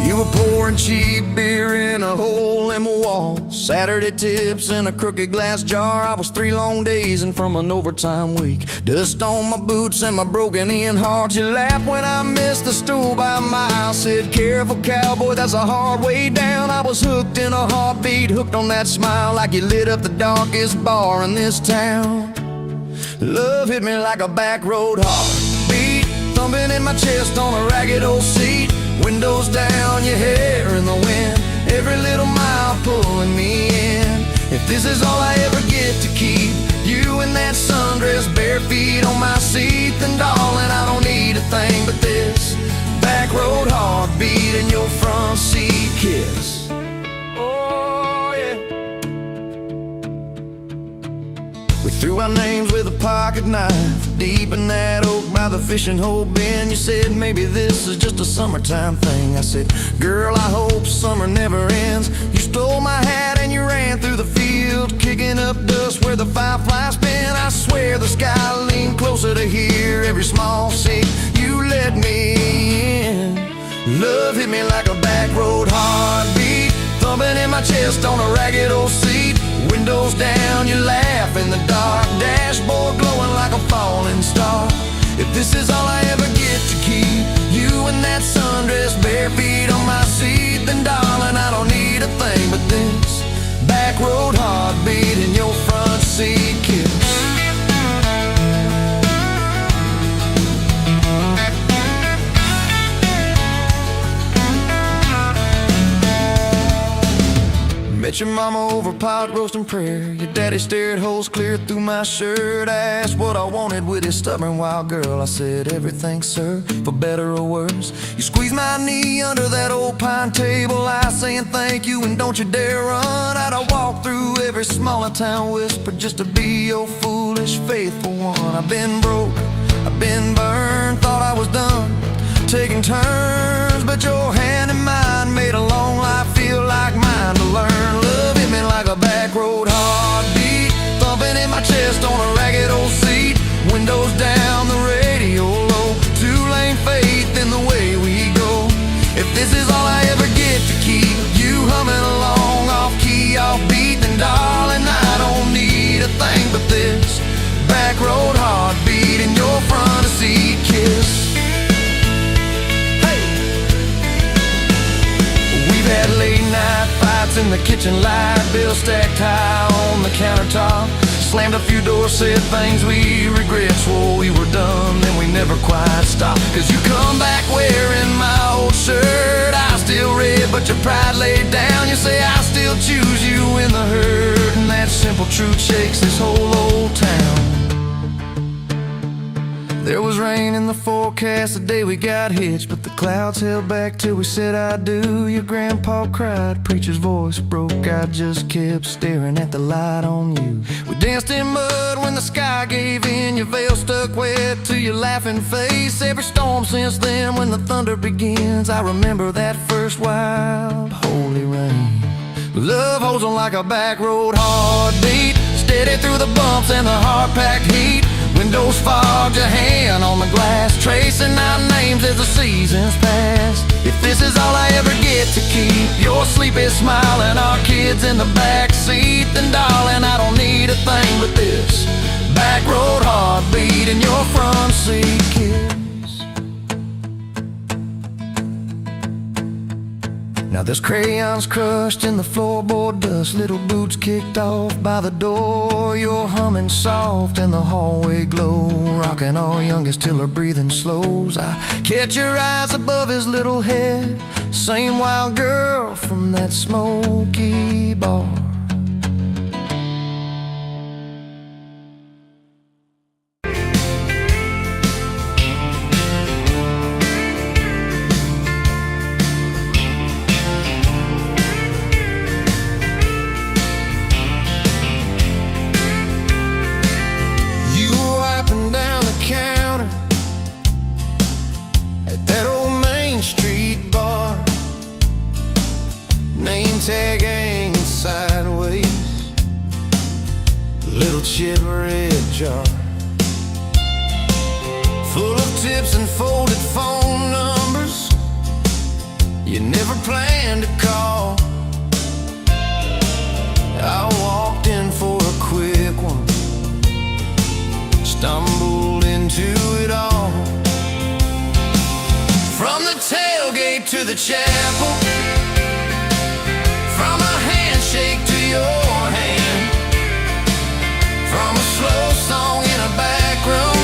You were pouring cheap beer in a hole in my wall, Saturday tips in a crooked glass jar. I was 3 long days and from an overtime week, dust on my boots and my broken in heart. You laughed when I missed the stool by a mile, said careful cowboy, that's a hard way down. I was hooked in a heartbeat, hooked on that smile, like you lit up the darkest bar in this town. Love hit me like a back road heartbeat, thumping in my chest on a ragged old seat. Windows down, your hair in the wind, every little mile pulling me in. If this is all I ever get to keep, you in that sundress, bare feet on my seat, then darling, I don't need a thing but this back road heartbeat and your front seat kiss. Oh yeah. We threw our names with a pocket knife deep in that oak by the fishing hole bin. You said maybe this is just a summertime thing. I said, girl, I hope summer never ends. You stole my hat and you ran through the field, kicking up dust where the fireflies spin. I swear the sky leaned closer to hear every small sea you let me in. Love hit me like a back road heartbeat, thumping in my chest on a ragged old seat. Windows down, you laugh in the dark, dashboard glowing like a falling star. If this is all I ever get to keep, you in that sundress, bare feet on my seat, then darling, I don't need a thing but this back road heartbeat and your front seat kiss. Met your mama over pot roasting prayer, your daddy stared holes clear through my shirt. I asked what I wanted with his stubborn wild girl. I said everything, sir, for better or worse. You squeezed my knee under that old pine table, I saying thank you and don't you dare run. I'd walk through every smaller town whisper just to be your foolish faithful one. I've been broke, I've been burned, thought I was done taking turns, but your hand in mine made a long life feel like mine to learn. Love hit me like a back road heartbeat, thumping in my chest on a ragged old kitchen light bill stacked high on the countertop. Slammed a few doors, said things we regret, swore we were done, then we never quite stopped. Cause you come back wearing my old shirt, I still red, but your pride laid down. You say I still choose you in the hurt, and that simple truth shakes this whole old town. There was rain in the forecast the day we got hitched, but the clouds held back till we said I do. Your grandpa cried, preacher's voice broke, I just kept staring at the light on you. We danced in mud when the sky gave in, your veil stuck wet to your laughing face. Every storm since then, when the thunder begins, I remember that first wild holy rain. Love holds on like a back road heartbeat, steady through the bumps and the hard-packed heat. Windows fogged, your hand on the glass, tracing out names as the seasons pass. If this is all I ever get to keep, your sleepy smile and our kids in the back seat, then darling, I don't need a thing but this back road heartbeat and your front seat kiss. Now there's crayons crushed in the floorboard dust, little boots kicked off by the door. You're humming soft in the hallway glow, rocking our youngest till her breathing slows. I catch your eyes above his little head, same wild girl from that smoky bar. Tag hanging sideways, little chip red jar full of tips and folded phone numbers you never planned to call. I walked in for a quick one, stumbled into it all. From the tailgate to the chapel, from a handshake to your hand, from a slow song in a back room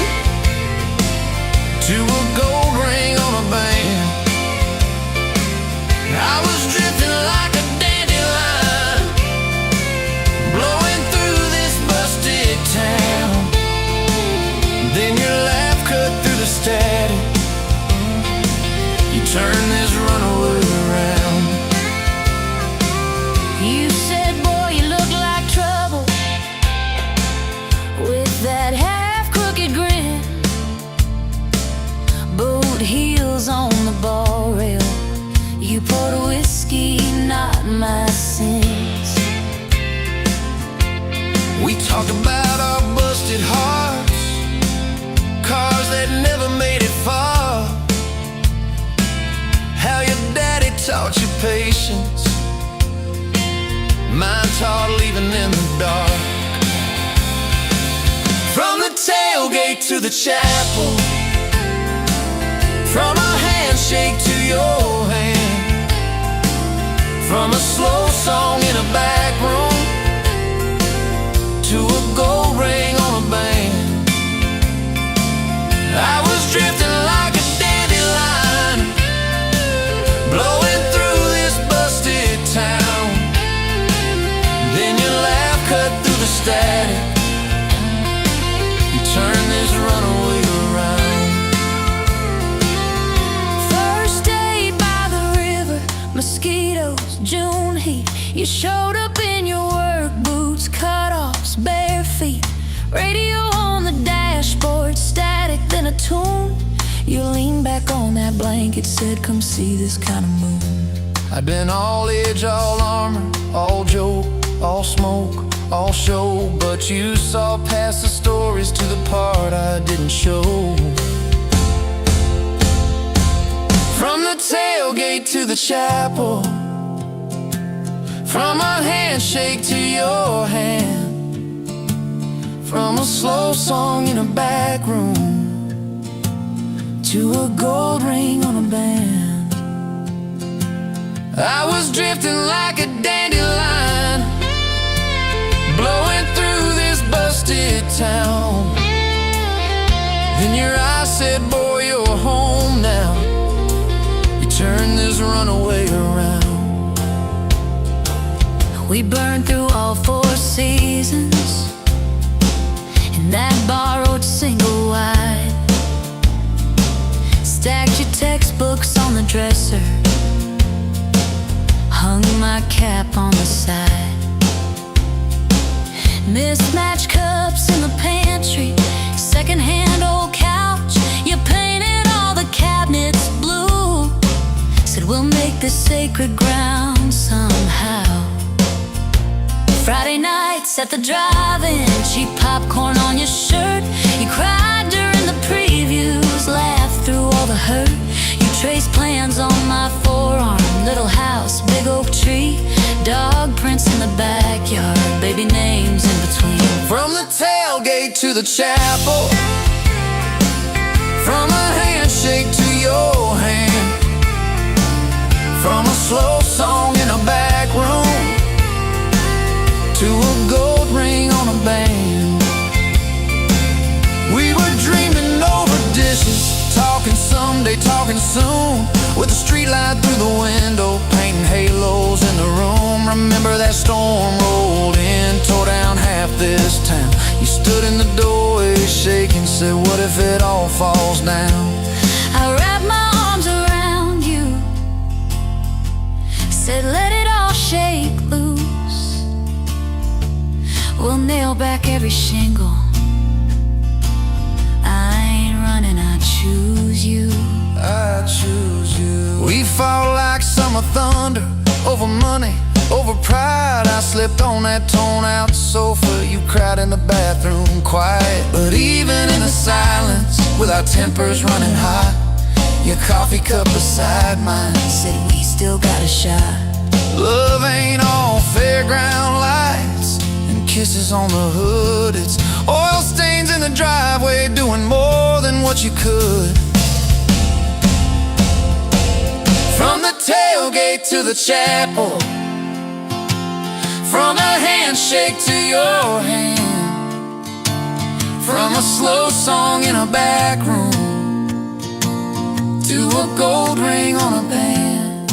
to a gold ring on a band. I was drifting like a dandelion, blowing through this busted town. Then your laugh cut through the static, you turned this runaway around. You said, boy, you look like trouble, with that half-crooked grin, boot heels on the bar rail. You poured whiskey, not my sins. We talked about our busted hearts, cars that never made it far, how your daddy taught you patience, mine taught leaving in the dark. From the tailgate to the chapel, from a handshake to your hand, from a slow song in a back room to a gold ring on a band. I was drifting like a dandelion, blowing through this busted town. Then your laugh cut through the static, you turned this runaway around. First day by the river, mosquitoes, June heat. You showed up in your work boots, cut-offs, bare feet. Radio on the dashboard, static, then a tune. You leaned back on that blanket, said, come see this kind of moon. I'd been all edge, all armor, all joke, all smoke, all show, but you saw past the stories to the part I didn't show. From the tailgate to the chapel, from a handshake to your hand, from a slow song in a back room to a gold ring on a band. I was drifting like a dandelion blowing through this busted town. Then your eyes said, boy, you're home now. You turned this runaway around. We burned through all 4 seasons in that borrowed single wide. Stacked your textbooks on the dresser, hung my cap on the side. Mismatched cups in the pantry, secondhand old couch. You painted all the cabinets blue. Said we'll make this sacred ground somehow. Friday nights at the drive-in, cheap popcorn on your shirt. You cried during the previews, laughed through all the hurt. You traced plans on my forearm, little house, big oak tree, dog prints in the backyard, baby names in between. From the tailgate to the chapel, from a handshake to your hand, from a slow song in a back room to a gold ring on a band. We were dreaming over dishes, talking someday, talking soon, with a street light through the window, painting halos in the room. Remember that storm rolled in, tore down half this town. You stood in the doorway shaking, said, what if it all falls down? I wrapped my arms around you, said let it all shake loose. We'll nail back every shingle. I ain't running, I choose you. I choose you. We fought like summer thunder, over money, over pride. I slipped on that torn-out sofa, you cried in the bathroom quiet. But even in the silence, with our tempers running hot, your coffee cup beside mine Said we still got a shot. love ain't all fairground lights and kisses on the hood. It's oil stains in the driveway, doing more than what you could. From the tailgate to the chapel, from a handshake to your hand, from a slow song in a back room to a gold ring on a band.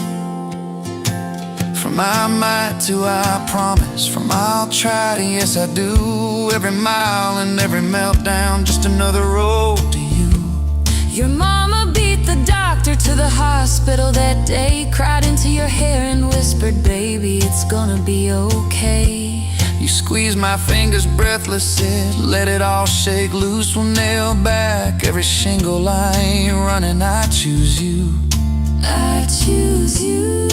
From I might to I promise, from I'll try to yes I do, every mile and every meltdown, just another road to you. Your mama beat the doctor to the hospital that day, cried into your hair and whispered, baby, it's gonna be okay. You squeezed my fingers breathless, said, let it all shake loose. We'll nail back every shingle. I ain't running, I choose you. I choose you.